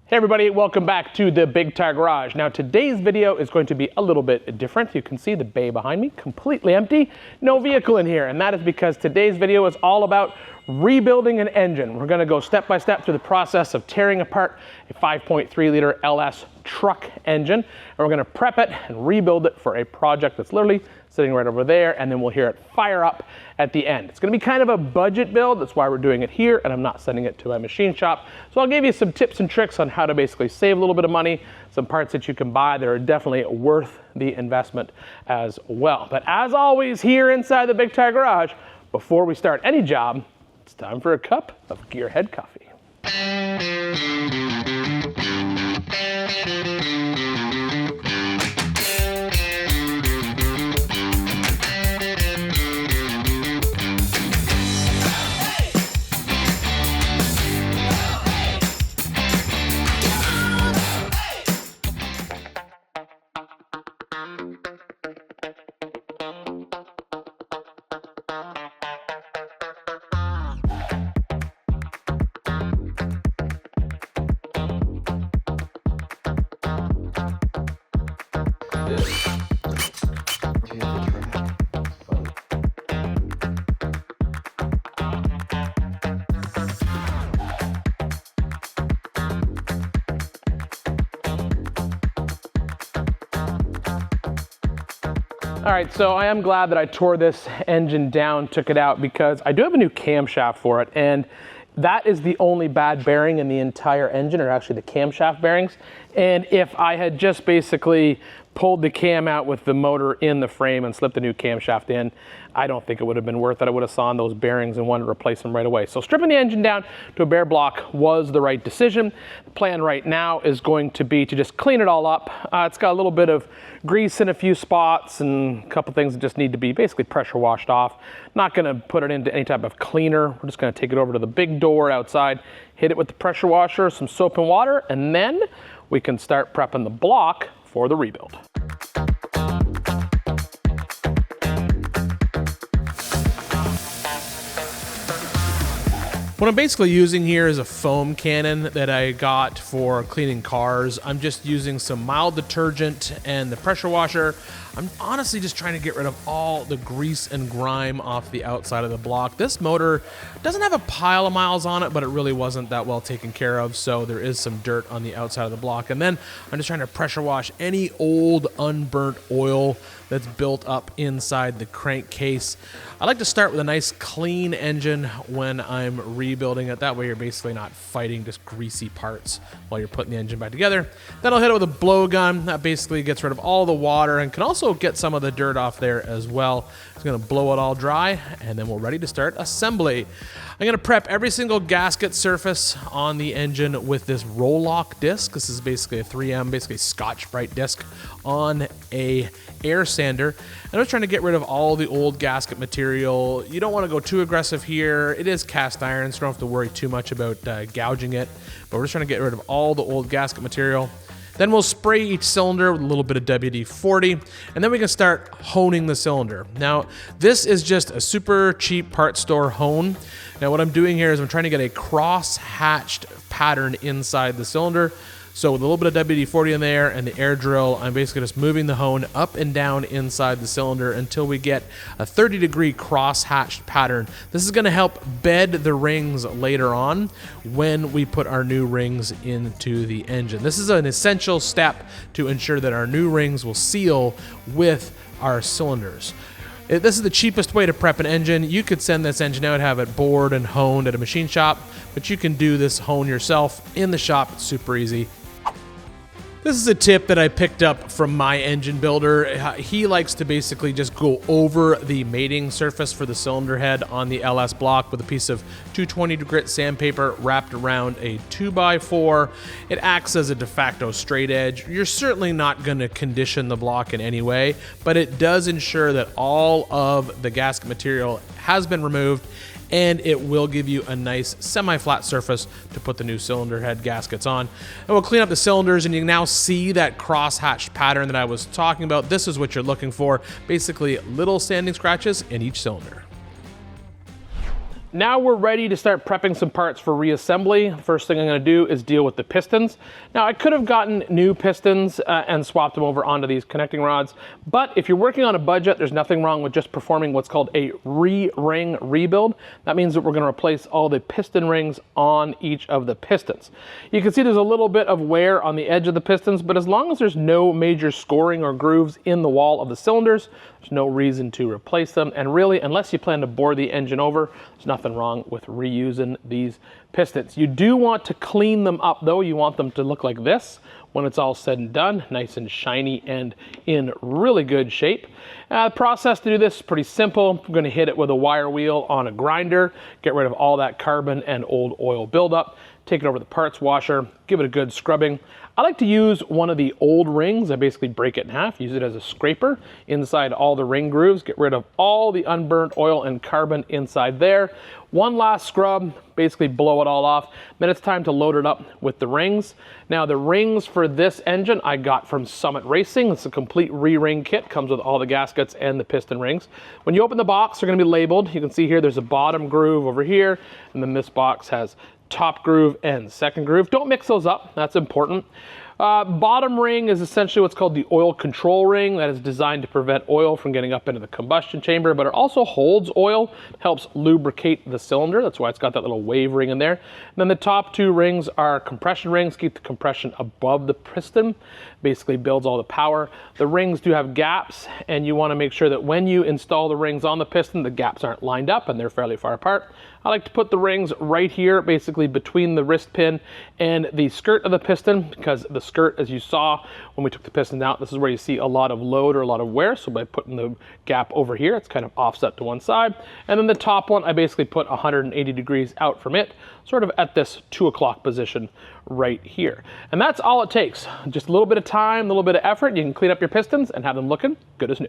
Hey everybody, welcome back to the Big Tire Garage. Now today's video is going to be a little bit different. You can see the bay behind me, completely empty, no vehicle in here. And that is because today's video is all about rebuilding an engine. We're gonna go step by step through the process of tearing apart a 5.3 liter LS truck engine. And we're gonna prep it and rebuild it for a project that's literally sitting right over there, and then we'll hear it fire up at the end. It's gonna be kind of a budget build. That's why we're doing it here, and I'm not sending it to my machine shop. So I'll give you some tips and tricks on how to basically save a little bit of money, some parts that you can buy that are definitely worth the investment as well. But as always, here inside the Big Tire Garage, before we start any job, it's time for a cup of Gearhead coffee. All right, so I am glad that I tore this engine down, took it out, because I do have a new camshaft for it, and that is the only bad bearing in the entire engine, or actually the camshaft bearings. And if I had just basically pulled the cam out with the motor in the frame and slipped the new camshaft in, I don't think it would have been worth it. I would have sawn those bearings and wanted to replace them right away. So stripping the engine down to a bare block was the right decision. The plan right now is going to be to just clean it all up. It's got a little bit of grease in a few spots and a couple things that just need to be basically pressure washed off. Not gonna put it into any type of cleaner. We're just gonna take it over to the big door outside, hit it with the pressure washer, some soap and water, and then we can start prepping the block for the rebuild. What I'm basically using here is a foam cannon that I got for cleaning cars. I'm just using some mild detergent and the pressure washer. I'm honestly just trying to get rid of all the grease and grime off the outside of the block. This motor doesn't have a pile of miles on it, but it really wasn't that well taken care of, so there is some dirt on the outside of the block. And then I'm just trying to pressure wash any old unburnt oil that's built up inside the crankcase. I like to start with a nice clean engine when I'm rebuilding it. That way you're basically not fighting just greasy parts while you're putting the engine back together. Then I'll hit it with a blowgun. That basically gets rid of all the water and can also get some of the dirt off there as well. It's gonna blow it all dry, and then we're ready to start assembly. I'm gonna prep every single gasket surface on the engine with this roll-lock disc. This is basically a 3M, basically Scotch-Brite disc on a air sander. And I'm trying to get rid of all the old gasket material. You don't wanna go too aggressive here. It is cast iron, so you don't have to worry too much about gouging it. But we're just trying to get rid of all the old gasket material. Then we'll spray each cylinder with a little bit of WD-40, and then we can start honing the cylinder. Now, this is just a super cheap part store hone. Now, what I'm doing here is I'm trying to get a cross-hatched pattern inside the cylinder. So with a little bit of WD-40 in there and the air drill, I'm basically just moving the hone up and down inside the cylinder until we get a 30-degree cross-hatched pattern. This is gonna help bed the rings later on when we put our new rings into the engine. This is an essential step to ensure that our new rings will seal with our cylinders. This is the cheapest way to prep an engine. You could send this engine out, have it bored and honed at a machine shop, but you can do this hone yourself in the shop. It's super easy. This is a tip that I picked up from my engine builder. He likes to basically just go over the mating surface for the cylinder head on the LS block with a piece of 220 grit sandpaper wrapped around a 2x4. It acts as a de facto straight edge. You're certainly not going to condition the block in any way, but it does ensure that all of the gasket material has been removed, and it will give you a nice semi-flat surface to put the new cylinder head gaskets on. And we'll clean up the cylinders, and you can now see that cross-hatched pattern that I was talking about. This is what you're looking for, basically little sanding scratches in each cylinder. Now we're ready to start prepping some parts for reassembly. First thing I'm going to do is deal with the pistons. Now I could have gotten new pistons and swapped them over onto these connecting rods, but if you're working on a budget, there's nothing wrong with just performing what's called a re-ring rebuild. That means that we're going to replace all the piston rings on each of the pistons. You can see there's a little bit of wear on the edge of the pistons, but as long as there's no major scoring or grooves in the wall of the cylinders, there's no reason to replace them. And really, unless you plan to bore the engine over, there's nothing wrong with reusing these pistons. You do want to clean them up though. You want them to look like this when it's all said and done, nice and shiny and in really good shape. The process to do this is pretty simple. I'm going to hit it with a wire wheel on a grinder, get rid of all that carbon and old oil buildup, take it over the parts washer, give it a good scrubbing. I like to use one of the old rings. I basically break it in half, use it as a scraper inside all the ring grooves, get rid of all the unburnt oil and carbon inside there. One last scrub, basically blow it all off. Then it's time to load it up with the rings. Now the rings for this engine I got from Summit Racing. It's a complete re-ring kit, comes with all the gaskets and the piston rings. When you open the box, they're going to be labeled. You can see here there's a bottom groove over here, and then this box has top groove and second groove. Don't mix those up, that's important. Bottom ring is essentially what's called the oil control ring. That is designed to prevent oil from getting up into the combustion chamber, but it also holds oil, helps lubricate the cylinder. That's why it's got that little wave ring in there. And then the top two rings are compression rings, keep the compression above the piston, basically builds all the power. The rings do have gaps, and you want to make sure that when you install the rings on the piston, the gaps aren't lined up and they're fairly far apart. I like to put the rings right here, basically between the wrist pin and the skirt of the piston, because the skirt, as you saw when we took the piston out, this is where you see a lot of load or a lot of wear. So by putting the gap over here, it's kind of offset to one side. And then the top one, I basically put 180 degrees out from it, sort of at this 2 o'clock position right here. And that's all it takes. Just a little bit of time, a little bit of effort. You can clean up your pistons and have them looking good as new.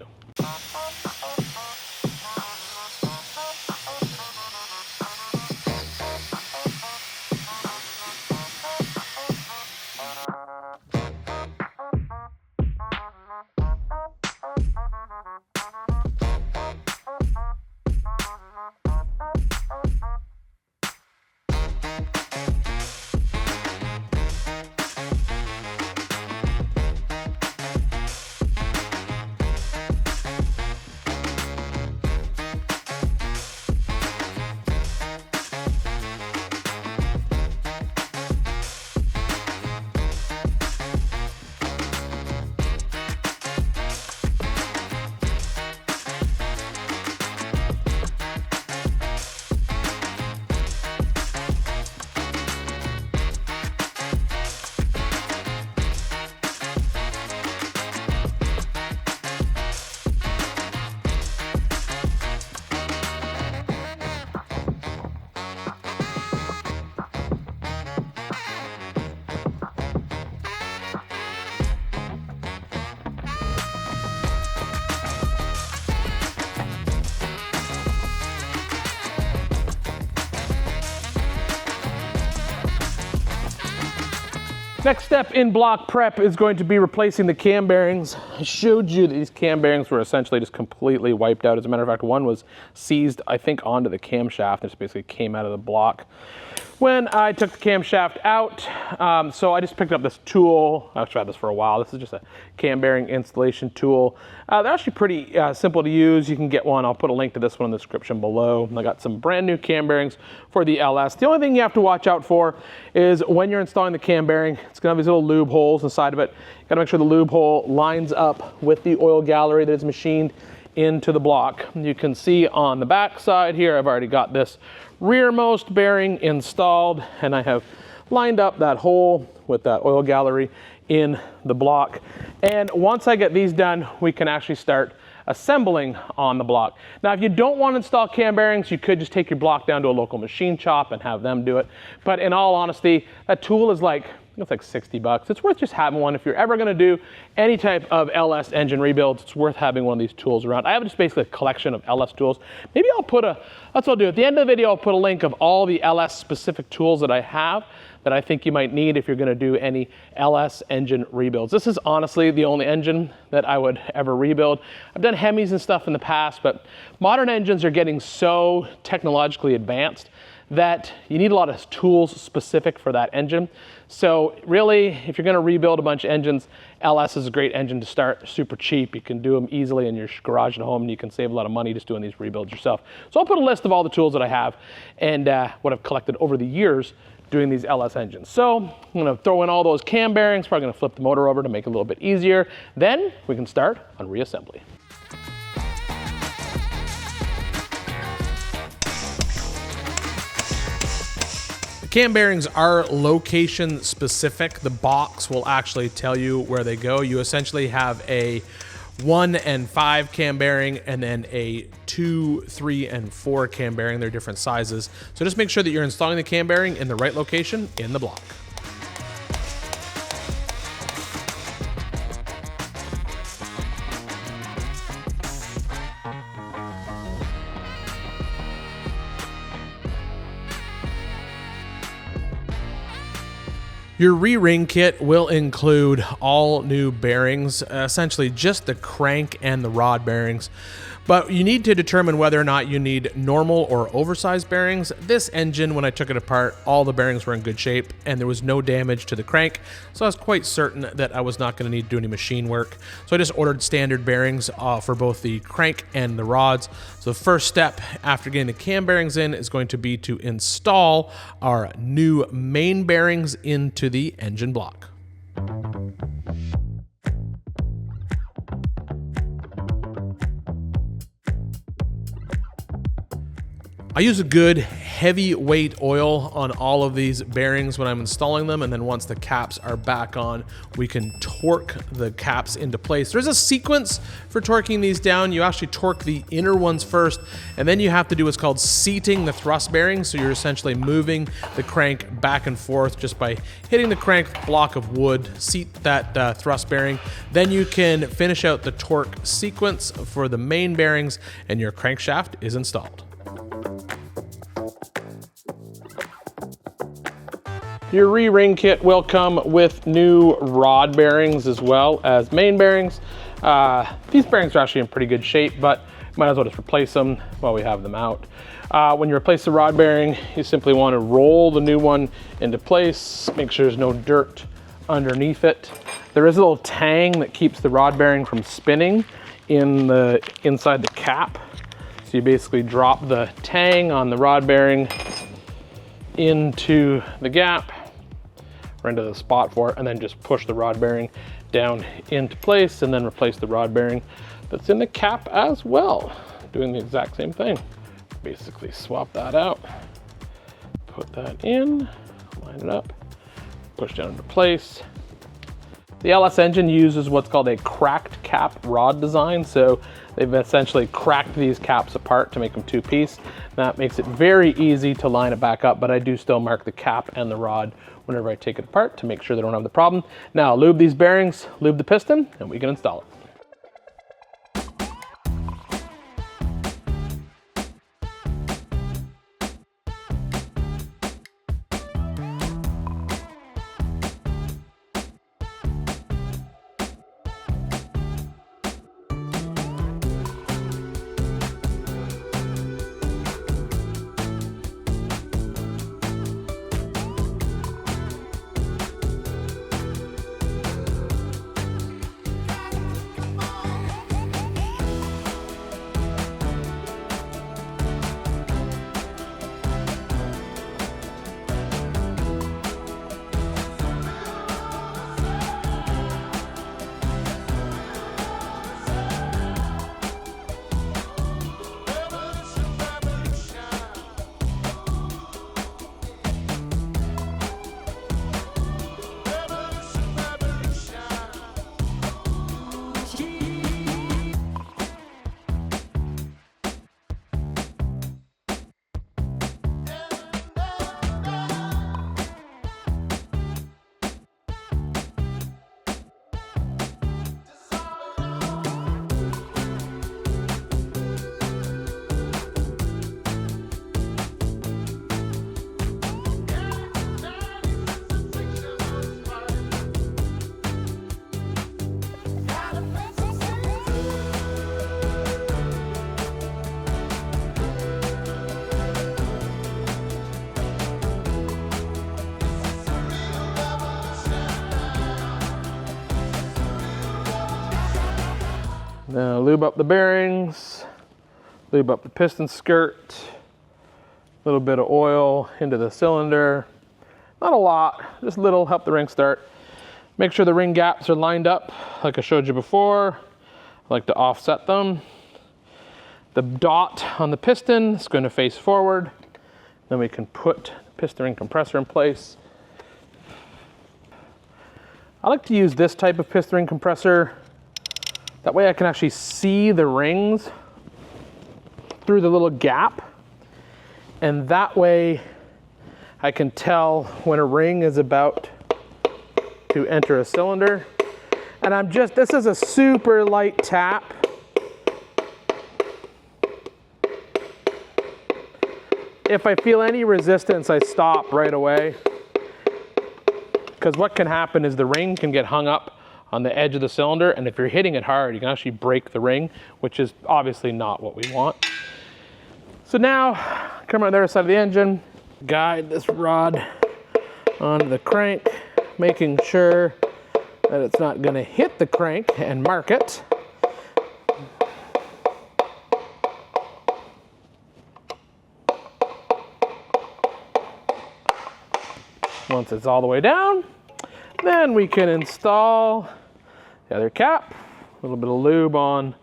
Next step in block prep is going to be replacing the cam bearings. I showed you that these cam bearings were essentially just completely wiped out. As a matter of fact, one was seized, I think, onto the camshaft. It just basically came out of the block when I took the camshaft out. So I just picked up this tool. I've tried this for a while. This is just a cam bearing installation tool. They're actually pretty simple to use. You can get one. I'll put a link to this one in the description below. I got some brand new cam bearings for the LS. The only thing you have to watch out for is when you're installing the cam bearing, it's gonna have these little lube holes inside of it. You gotta make sure the lube hole lines up with the oil gallery that is machined into the block. You can see on the back side here, I've already got this rearmost bearing installed, and I have lined up that hole with that oil gallery in the block. And once I get these done, we can actually start assembling on the block. Now, if you don't want to install cam bearings, you could just take your block down to a local machine shop and have them do it. But in all honesty, that tool is like it's like 60 bucks. It's worth just having one. If you're ever gonna do any type of LS engine rebuilds, it's worth having one of these tools around. I have just basically a collection of LS tools. Maybe I'll put that's what I'll do. At the end of the video, I'll put a link of all the LS specific tools that I have that I think you might need if you're gonna do any LS engine rebuilds. This is honestly the only engine that I would ever rebuild. I've done Hemis and stuff in the past, but modern engines are getting so technologically advanced that you need a lot of tools specific for that engine. So really, if you're gonna rebuild a bunch of engines, LS is a great engine to start, super cheap. You can do them easily in your garage at home, and you can save a lot of money just doing these rebuilds yourself. So I'll put a list of all the tools that I have and what I've collected over the years doing these LS engines. So I'm gonna throw in all those cam bearings, probably gonna flip the motor over to make it a little bit easier. Then we can start on reassembly. Cam bearings are location specific. The box will actually tell you where they go. You essentially have a 1 and 5 cam bearing and then a 2, 3, and 4 cam bearing. They're different sizes. So just make sure that you're installing the cam bearing in the right location in the block. Your re-ring kit will include all new bearings, essentially just the crank and the rod bearings. But you need to determine whether or not you need normal or oversized bearings. This engine, when I took it apart, all the bearings were in good shape and there was no damage to the crank. So I was quite certain that I was not going to need to do any machine work. So I just ordered standard bearings for both the crank and the rods. So the first step after getting the cam bearings in is going to be to install our new main bearings into the engine block. I use a good heavyweight oil on all of these bearings when I'm installing them, and then once the caps are back on, we can torque the caps into place. There's a sequence for torquing these down. You actually torque the inner ones first, and then you have to do what's called seating the thrust bearings. So you're essentially moving the crank back and forth just by hitting the crank block of wood, seat that thrust bearing. Then you can finish out the torque sequence for the main bearings, and your crankshaft is installed. Your re-ring kit will come with new rod bearings as well as main bearings. These bearings are actually in pretty good shape, but might as well just replace them while we have them out. When you replace the rod bearing, you simply want to roll the new one into place, make sure there's no dirt underneath it. There is a little tang that keeps the rod bearing from spinning inside the cap. So you basically drop the tang on the rod bearing into the gap or into the spot for it, and then just push the rod bearing down into place and then replace the rod bearing that's in the cap as well, doing the exact same thing. Basically swap that out, put that in, line it up, push down into place. The LS engine uses what's called a cracked cap rod design. So they've essentially cracked these caps apart to make them two-piece. That makes it very easy to line it back up, but I do still mark the cap and the rod whenever I take it apart to make sure they don't have the problem. Now lube these bearings, lube the piston, and we can install it. Now lube up the bearings, lube up the piston skirt, a little bit of oil into the cylinder. Not a lot, just a little, help the ring start. Make sure the ring gaps are lined up like I showed you before. I like to offset them. The dot on the piston is going to face forward. Then we can put the piston ring compressor in place. I like to use this type of piston ring compressor. That way I can actually see the rings through the little gap. And that way I can tell when a ring is about to enter a cylinder. And this is a super light tap. If I feel any resistance, I stop right away. Because what can happen is the ring can get hung up on the edge of the cylinder, and if you're hitting it hard, you can actually break the ring, which is obviously not what we want. So now, come on the other side of the engine, guide this rod onto the crank, making sure that it's not going to hit the crank and mark it. Once it's all the way down, then we can install the other cap, a little bit of lube on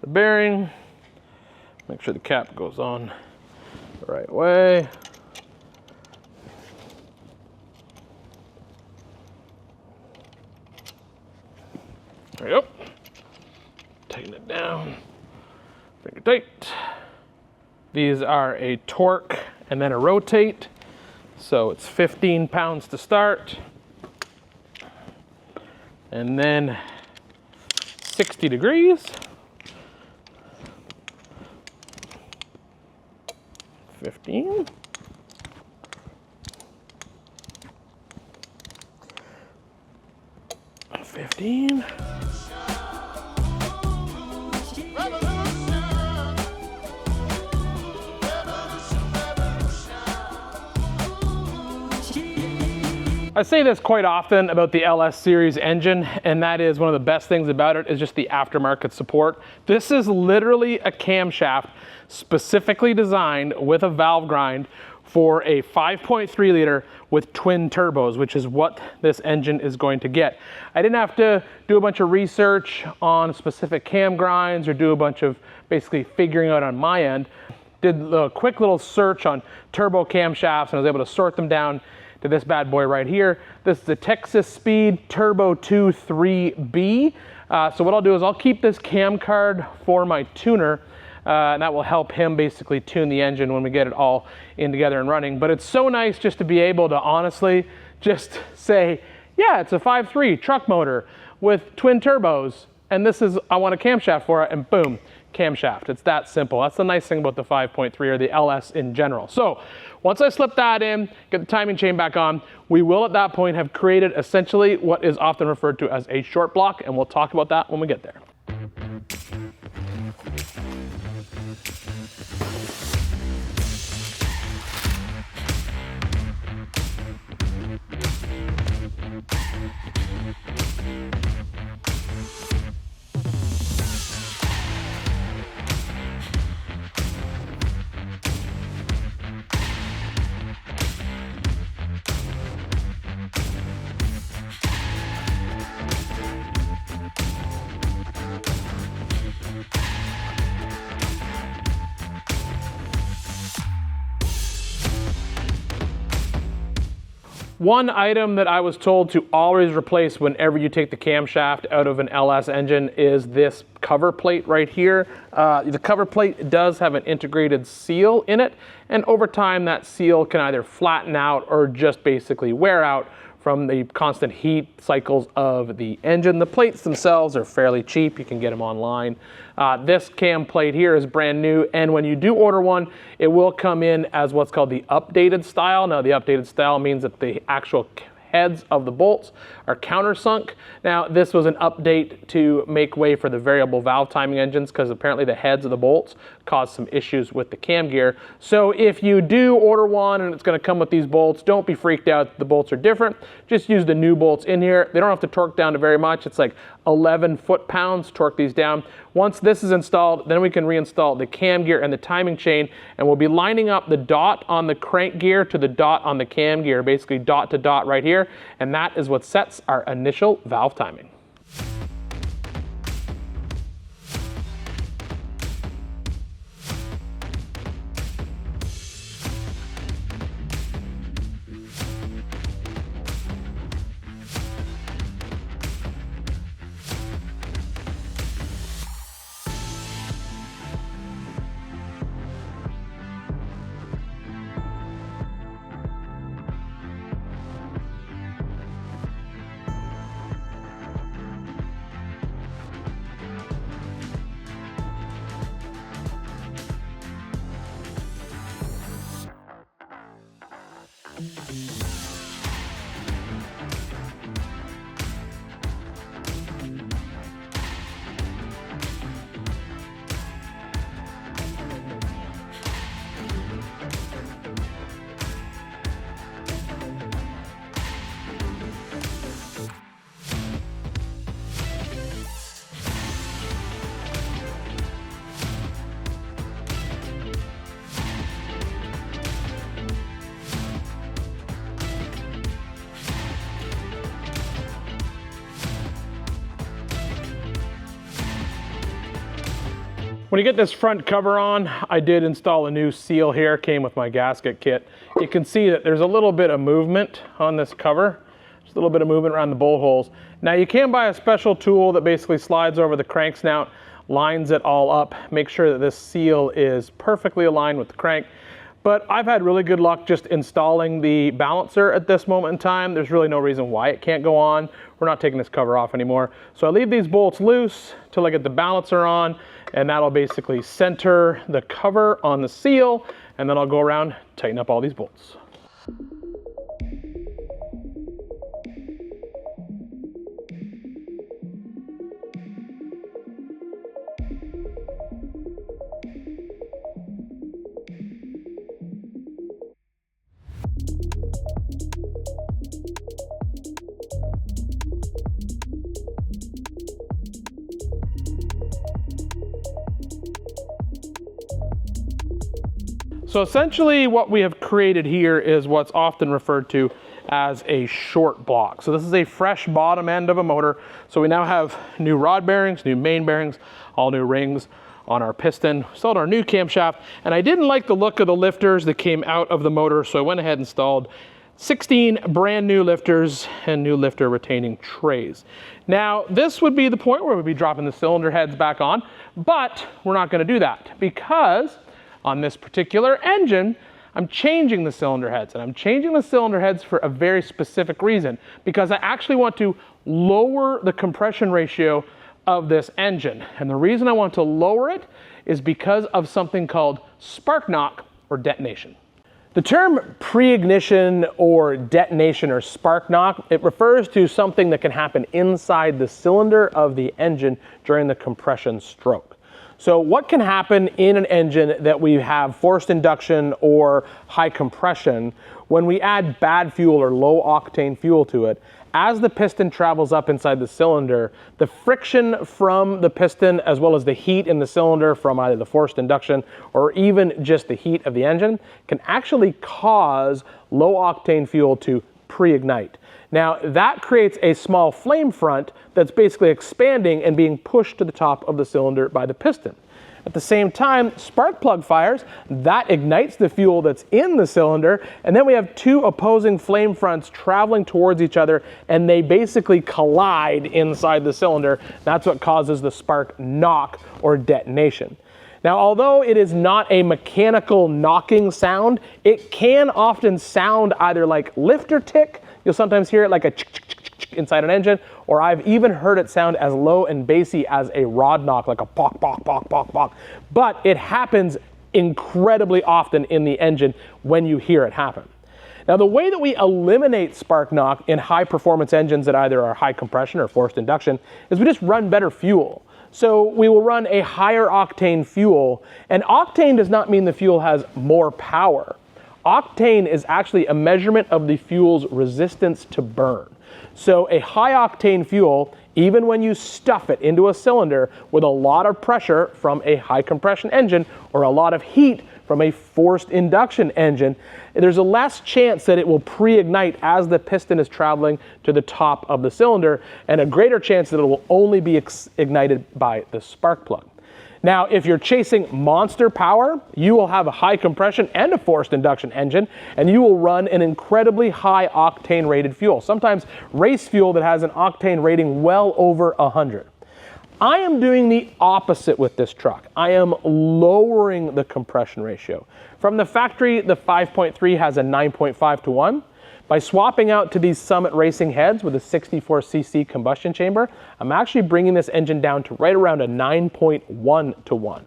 the bearing, make sure the cap goes on the right way. There we go. Tighten it down, bring it tight. These are a torque and then a rotate. So it's 15 pounds to start, and then 60 degrees, 15, 15. I say this quite often about the LS series engine, and that is one of the best things about it is just the aftermarket support. This is literally a camshaft specifically designed with a valve grind for a 5.3 liter with twin turbos, which is what this engine is going to get. I didn't have to do a bunch of research on specific cam grinds or do a bunch of basically figuring out on my end. Did a quick little search on turbo camshafts and I was able to sort them down to this bad boy right here. This is the Texas Speed Turbo 2 3B. So what I'll do is I'll keep this cam card for my tuner, and that will help him basically tune the engine when we get it all in together and running. But it's so nice just to be able to honestly just say, yeah, it's a 5.3 truck motor with twin turbos, and this is, I want a camshaft for it, and boom, camshaft. It's that simple. That's the nice thing about the 5.3 or the LS in general. So once I slip that in, get the timing chain back on, we will at that point have created essentially what is often referred to as a short block, and we'll talk about that when we get there. One item that I was told to always replace whenever you take the camshaft out of an LS engine is this cover plate right here. The cover plate does have an integrated seal in it, and over time that seal can either flatten out or just basically wear out from the constant heat cycles of the engine. The plates themselves are fairly cheap. You can get them online. This cam plate here is brand new, and when you do order one, it will come in as what's called the updated style. Now, the updated style means that the actual heads of the bolts are countersunk. Now, this was an update to make way for the variable valve timing engines because apparently the heads of the bolts caused some issues with the cam gear. So if you do order one and it's going to come with these bolts, don't be freaked out. The bolts are different. Just use the new bolts in here. They don't have to torque down to very much. It's like 11 foot-pounds. Torque these down. Once this is installed, then we can reinstall the cam gear and the timing chain, and we'll be lining up the dot on the crank gear to the dot on the cam gear, basically dot to dot right here, and that is what sets our initial valve timing. When you get this front cover on, I did install a new seal here, came with my gasket kit. You can see that there's a little bit of movement on this cover, just a little bit of movement around the bolt holes. Now you can buy a special tool that basically slides over the crank snout, lines it all up, make sure that this seal is perfectly aligned with the crank. But I've had really good luck just installing the balancer at this moment in time. There's really no reason why it can't go on. We're not taking this cover off anymore. So I leave these bolts loose till I get the balancer on, and that'll basically center the cover on the seal, and then I'll go around, tighten up all these bolts. So essentially what we have created here is what's often referred to as a short block. So this is a fresh bottom end of a motor. So we now have new rod bearings, new main bearings, all new rings on our piston, installed our new camshaft, and I didn't like the look of the lifters that came out of the motor, so I went ahead and installed 16 brand new lifters and new lifter retaining trays. Now this would be the point where we'd be dropping the cylinder heads back on, but we're not going to do that because on this particular engine, I'm changing the cylinder heads, and I'm changing the cylinder heads for a very specific reason, because I actually want to lower the compression ratio of this engine. And the reason I want to lower it is because of something called spark knock or detonation. The term pre-ignition or detonation or spark knock, it refers to something that can happen inside the cylinder of the engine during the compression stroke. So what can happen in an engine that we have forced induction or high compression when we add bad fuel or low octane fuel to it? As the piston travels up inside the cylinder, the friction from the piston as well as the heat in the cylinder from either the forced induction or even just the heat of the engine can actually cause low octane fuel to pre-ignite. Now that creates a small flame front that's basically expanding and being pushed to the top of the cylinder by the piston. At the same time, spark plug fires, that ignites the fuel that's in the cylinder, and then we have two opposing flame fronts traveling towards each other, and they basically collide inside the cylinder. That's what causes the spark knock or detonation. Now, although it is not a mechanical knocking sound, it can often sound either like lifter tick, you'll sometimes hear it like a inside an engine, or I've even heard it sound as low and bassy as a rod knock, like a pock, pock, pock, pock, pock. But it happens incredibly often in the engine when you hear it happen. Now, the way that we eliminate spark knock in high performance engines that either are high compression or forced induction is we just run better fuel. So we will run a higher octane fuel, and octane does not mean the fuel has more power. Octane is actually a measurement of the fuel's resistance to burn. So a high octane fuel, even when you stuff it into a cylinder with a lot of pressure from a high compression engine or a lot of heat from a forced induction engine, there's a less chance that it will pre-ignite as the piston is traveling to the top of the cylinder, and a greater chance that it will only be ignited by the spark plug. Now, if you're chasing monster power, you will have a high compression and a forced induction engine, and you will run an incredibly high octane rated fuel, sometimes race fuel that has an octane rating well over 100. I am doing the opposite with this truck. I am lowering the compression ratio. From the factory, the 5.3 has a 9.5 to 1. By swapping out to these Summit Racing heads with a 64cc combustion chamber, I'm actually bringing this engine down to right around a 9.1 to 1.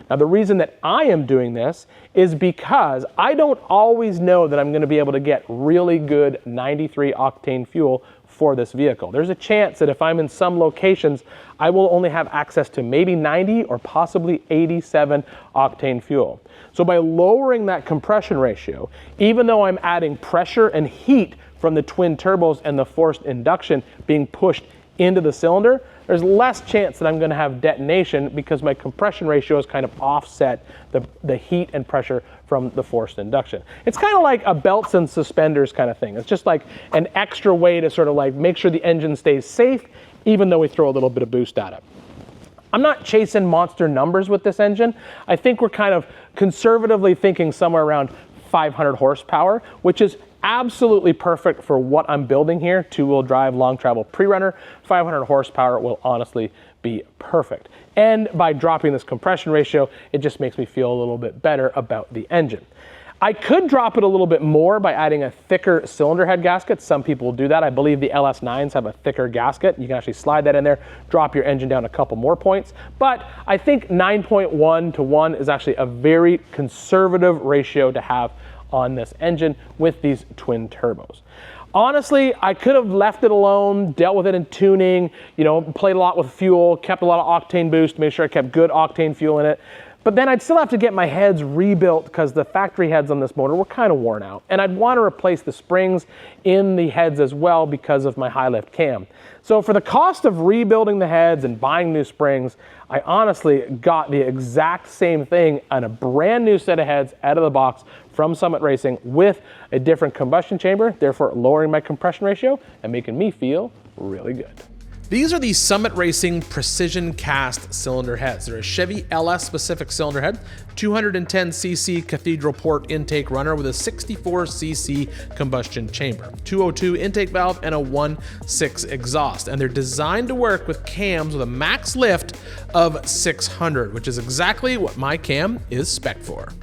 Now, the reason that I am doing this is because I don't always know that I'm going to be able to get really good 93 octane fuel for this vehicle. There's a chance that if I'm in some locations, I will only have access to maybe 90 or possibly 87 octane fuel. So by lowering that compression ratio, even though I'm adding pressure and heat from the twin turbos and the forced induction being pushed into the cylinder, there's less chance that I'm going to have detonation because my compression ratio is kind of offset the heat and pressure from the forced induction. It's kind of like a belts and suspenders kind of thing. It's just like an extra way to sort of like make sure the engine stays safe, even though we throw a little bit of boost at it. I'm not chasing monster numbers with this engine. I think we're kind of conservatively thinking somewhere around 500 horsepower, which is absolutely perfect for what I'm building here. Two-wheel drive, long travel pre-runner, 500 horsepower will honestly be perfect. And by dropping this compression ratio, it just makes me feel a little bit better about the engine. I could drop it a little bit more by adding a thicker cylinder head gasket. Some people will do that. I believe the LS9s have a thicker gasket. You can actually slide that in there, drop your engine down a couple more points. But I think 9.1 to 1 is actually a very conservative ratio to have on this engine with these twin turbos. Honestly, I could have left it alone, dealt with it in tuning, played a lot with fuel, kept a lot of octane boost, made sure I kept good octane fuel in it. But then I'd still have to get my heads rebuilt because the factory heads on this motor were kind of worn out. And I'd want to replace the springs in the heads as well because of my high lift cam. So for the cost of rebuilding the heads and buying new springs, I honestly got the exact same thing on a brand new set of heads out of the box from Summit Racing with a different combustion chamber, therefore lowering my compression ratio and making me feel really good. These are the Summit Racing Precision Cast cylinder heads. They're a Chevy LS specific cylinder head, 210cc cathedral port intake runner with a 64cc combustion chamber, 202 intake valve, and a 1.6 exhaust. And they're designed to work with cams with a max lift of 600, which is exactly what my cam is spec'd for.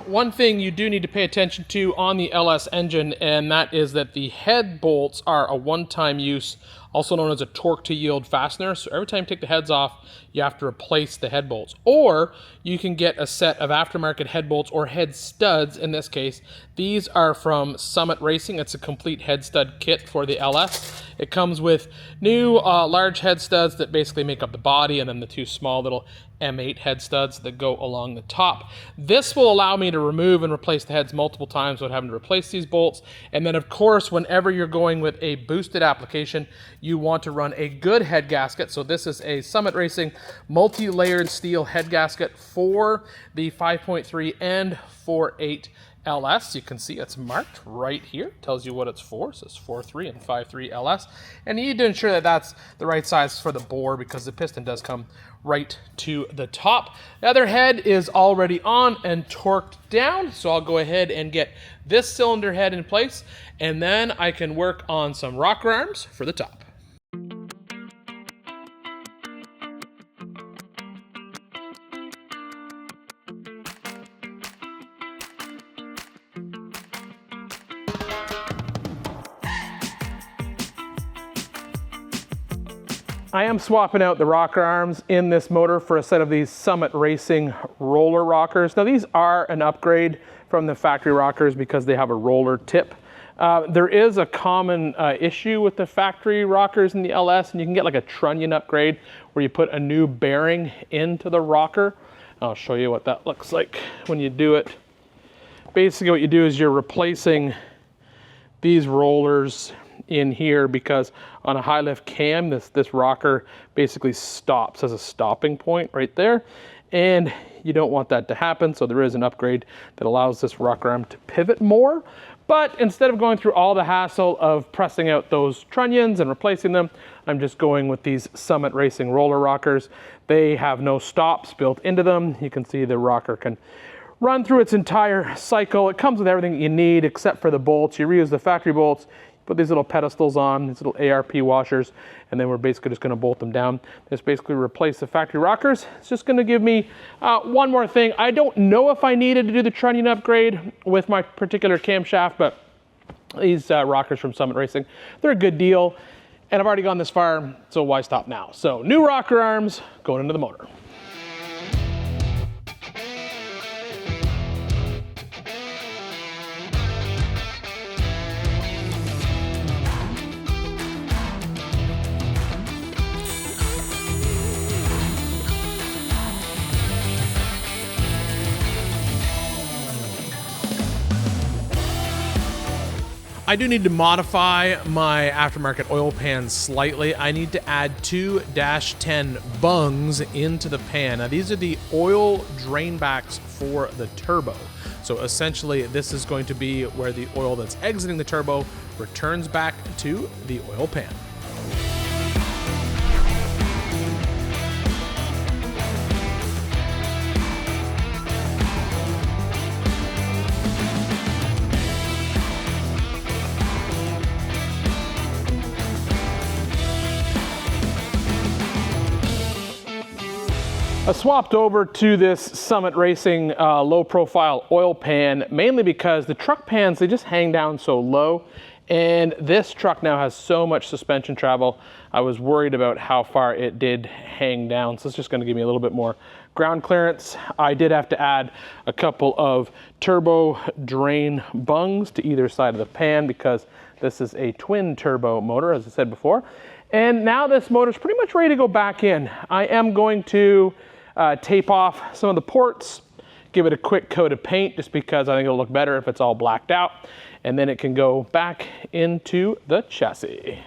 One thing you do need to pay attention to on the LS engine, and that is that the head bolts are a one-time use, also known as a torque to yield fastener. So every time you take the heads off, you have to replace the head bolts. Or you can get a set of aftermarket head bolts or head studs in this case. These are from Summit Racing. It's a complete head stud kit for the LS. It comes with new large head studs that basically make up the body, and then the two small little M8 head studs that go along the top. This will allow me to remove and replace the heads multiple times without having to replace these bolts. And then of course, whenever you're going with a boosted application, you want to run a good head gasket. So this is a Summit Racing multi-layered steel head gasket for the 5.3 and 4.8 LS. You can see it's marked right here. Tells you what it's for. So it's 4.3 and 5.3 LS. And you need to ensure that that's the right size for the bore because the piston does come right to the top. The other head is already on and torqued down. So I'll go ahead and get this cylinder head in place, and then I can work on some rocker arms for the top. I am swapping out the rocker arms in this motor for a set of these Summit Racing roller rockers. Now these are an upgrade from the factory rockers because they have a roller tip. There is a common issue with the factory rockers in the LS, and you can get like a trunnion upgrade where you put a new bearing into the rocker. I'll show you what that looks like when you do it. Basically what you do is you're replacing these rollers in here because on a high lift cam, this rocker basically stops as a stopping point right there. And you don't want that to happen, so there is an upgrade that allows this rocker arm to pivot more. But instead of going through all the hassle of pressing out those trunnions and replacing them, I'm just going with these Summit Racing roller rockers. They have no stops built into them. You can see the rocker can run through its entire cycle. It comes with everything you need except for the bolts. You reuse the factory bolts, put these little pedestals on, these little ARP washers, and then we're basically just going to bolt them down. Just basically replace the factory rockers. It's just going to give me one more thing. I don't know if I needed to do the trunnion upgrade with my particular camshaft, but these rockers from Summit Racing, they're a good deal, and I've already gone this far, so why stop now? So new rocker arms going into the motor. I do need to modify my aftermarket oil pan slightly. I need to add 2-10 bungs into the pan. Now these are the oil drain backs for the turbo. So essentially this is going to be where the oil that's exiting the turbo returns back to the oil pan. I swapped over to this Summit Racing low profile oil pan, mainly because the truck pans, they just hang down so low. And this truck now has so much suspension travel. I was worried about how far it did hang down. So it's just gonna give me a little bit more ground clearance. I did have to add a couple of turbo drain bungs to either side of the pan because this is a twin turbo motor, as I said before. And now this motor is pretty much ready to go back in. I am going to tape off some of the ports, give it a quick coat of paint just because I think it'll look better if it's all blacked out, and then it can go back into the chassis.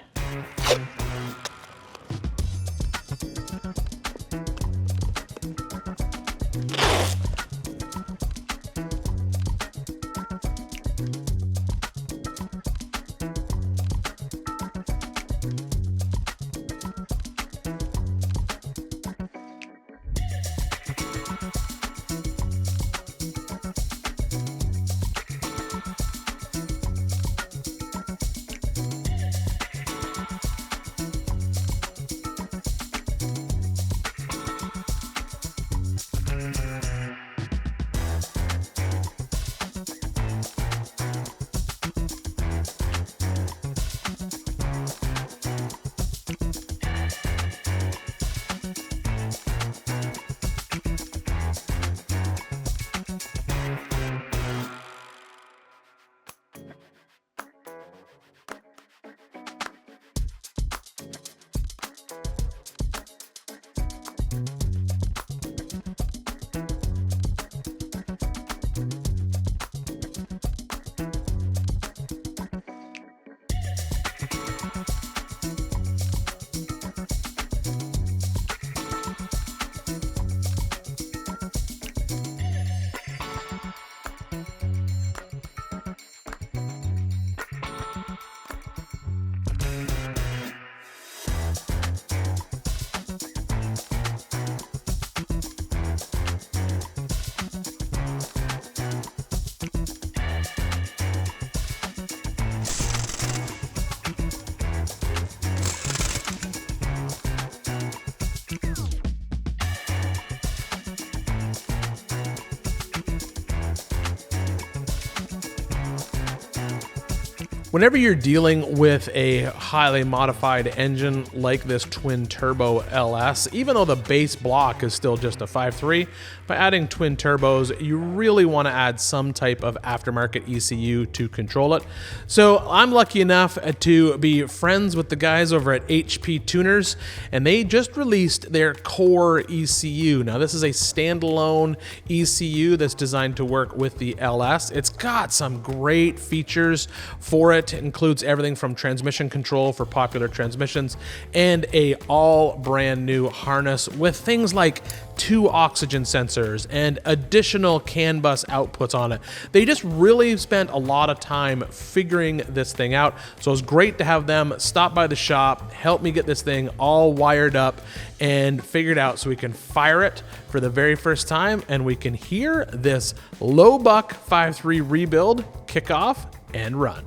Whenever you're dealing with a highly modified engine like this twin turbo LS, even though the base block is still just a 5.3, by adding twin turbos, you really want to add some type of aftermarket ECU to control it. So I'm lucky enough to be friends with the guys over at HP Tuners, and they just released their core ECU. Now this is a standalone ECU that's designed to work with the LS. It's got some great features for it. It includes everything from transmission control for popular transmissions and a all brand new harness with things like 2 oxygen sensors and additional CAN bus outputs on it. They just really spent a lot of time figuring this thing out. So it's great to have them stop by the shop, help me get this thing all wired up and figured out so we can fire it for the very first time and we can hear this low buck 5.3 rebuild kick off and run.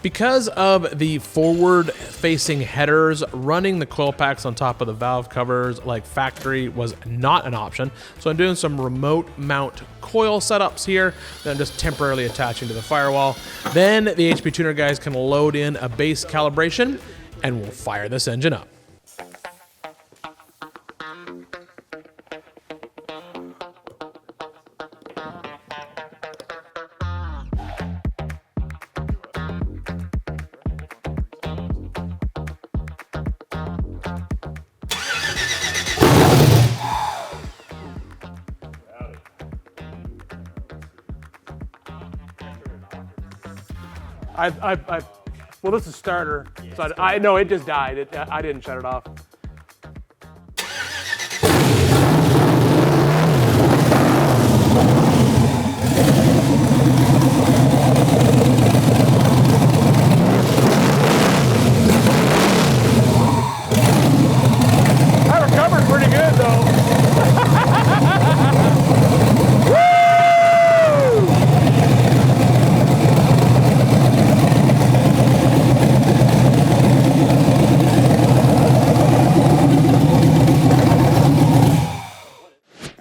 Because of the forward-facing headers, running the coil packs on top of the valve covers like factory was not an option. So I'm doing some remote mount coil setups here that I'm just temporarily attaching to the firewall. Then the HP Tuner guys can load in a base calibration and we'll fire this engine up. Well, this is starter, so I know it just died. I didn't shut it off. I recovered pretty good though.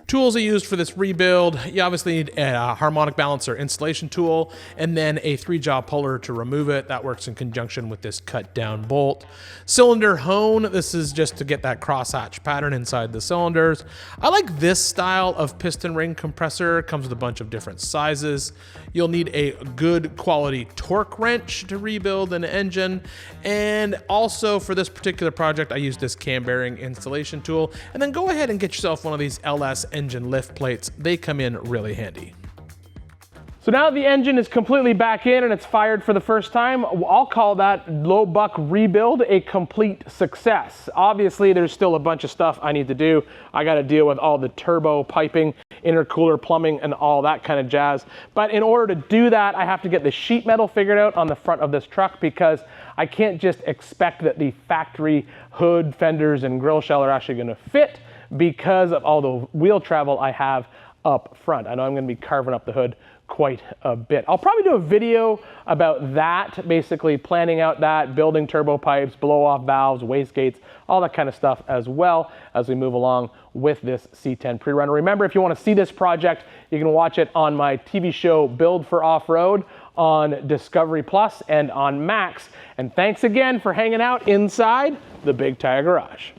Tools I used for this rebuild, you obviously need a harmonic balancer installation tool and then a 3-jaw puller to remove it. That works in conjunction with this cut down bolt. Cylinder hone, this is just to get that crosshatch pattern inside the cylinders. I like this style of piston ring compressor. It comes with a bunch of different sizes. You'll need a good quality torque wrench to rebuild an engine. And also for this particular project, I used this cam bearing installation tool. And then go ahead and get yourself one of these LS engine lift plates. They come in really handy. So now the engine is completely back in and it's fired for the first time. I'll call that low buck rebuild a complete success. Obviously, there's still a bunch of stuff I need to do. I got to deal with all the turbo piping, intercooler plumbing, and all that kind of jazz. But in order to do that, I have to get the sheet metal figured out on the front of this truck because I can't just expect that the factory hood, fenders, and grill shell are actually going to fit because of all the wheel travel I have up front. I know I'm going to be carving up the hood quite a bit. I'll probably do a video about that, basically planning out that, building turbo pipes, blow off valves, wastegates, all that kind of stuff as well as we move along with this C10 pre-runner. Remember, if you want to see this project, you can watch it on my TV show Build for Off-Road on Discovery Plus and on Max. And thanks again for hanging out inside the Big Tire Garage.